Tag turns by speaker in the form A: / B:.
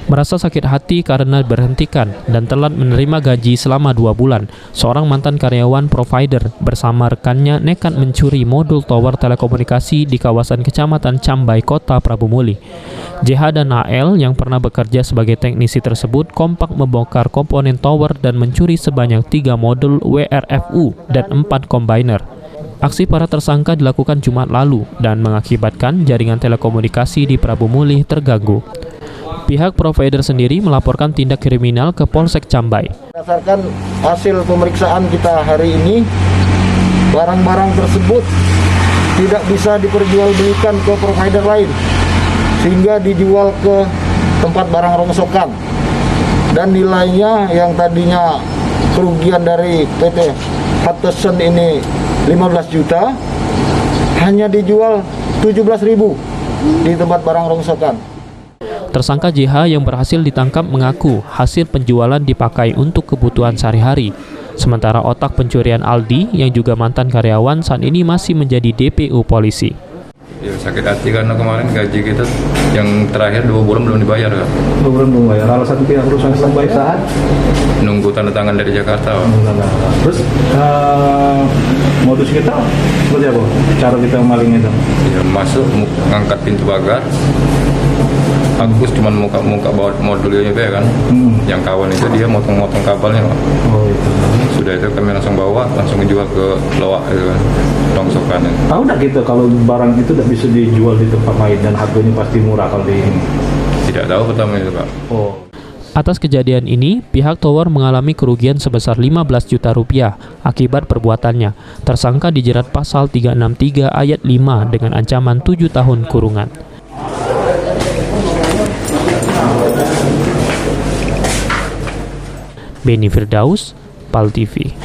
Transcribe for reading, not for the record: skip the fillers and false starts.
A: Merasa sakit hati karena berhentikan dan telat menerima gaji selama 2 bulan, seorang mantan karyawan provider bersama rekannya nekat mencuri modul tower telekomunikasi di kawasan Kecamatan Cambai, Kota Prabu Muli. JH dan AL yang pernah bekerja sebagai teknisi tersebut kompak membongkar komponen tower dan mencuri sebanyak 3 modul WRFU dan 4 combiner. Aksi para tersangka dilakukan Jumat lalu dan mengakibatkan jaringan telekomunikasi di Prabu Muli terganggu. Pihak provider sendiri melaporkan tindak kriminal ke Polsek Cambai.
B: Berdasarkan hasil pemeriksaan kita hari ini, barang-barang tersebut tidak bisa diperjualbelikan ke provider lain, sehingga dijual ke tempat barang rongsokan. Dan nilainya yang tadinya kerugian dari PT Hutchison ini 15 juta, hanya dijual 17.000 di tempat barang rongsokan.
A: Tersangka JH yang berhasil ditangkap mengaku hasil penjualan dipakai untuk kebutuhan sehari-hari. Sementara otak pencurian Aldi yang juga mantan karyawan saat ini masih menjadi DPO polisi.
C: Ya, sakit hati karena kemarin gaji kita yang terakhir 2 bulan belum dibayar.
D: 2 bulan belum bayar. Alasan pihak perusahaan belum bayar?
C: Nunggu tanda tangan dari Jakarta.
D: Terus modus kita seperti apa? Cara kita maling itu?
C: Ya, masuk ngangkat pintu pagar. Agus cuma muka bawa modulnya itu ya kan. Yang kawan itu dia motong-motong kabelnya, Pak.
D: Oh, itu.
C: Sudah itu kami langsung bawa, langsung jual ke Loak itu kan. Rongsokan.
D: Tahu nggak gitu kalau barang itu tidak bisa dijual di tempat lain dan harganya pasti murah kalau di ini?
C: Tidak tahu pertama itu, Pak.
D: Oh.
A: Atas kejadian ini, pihak tower mengalami kerugian sebesar 15 juta rupiah akibat perbuatannya. Tersangka dijerat pasal 363 ayat 5 dengan ancaman 7 tahun kurungan. Beni Firdaus, PAL TV.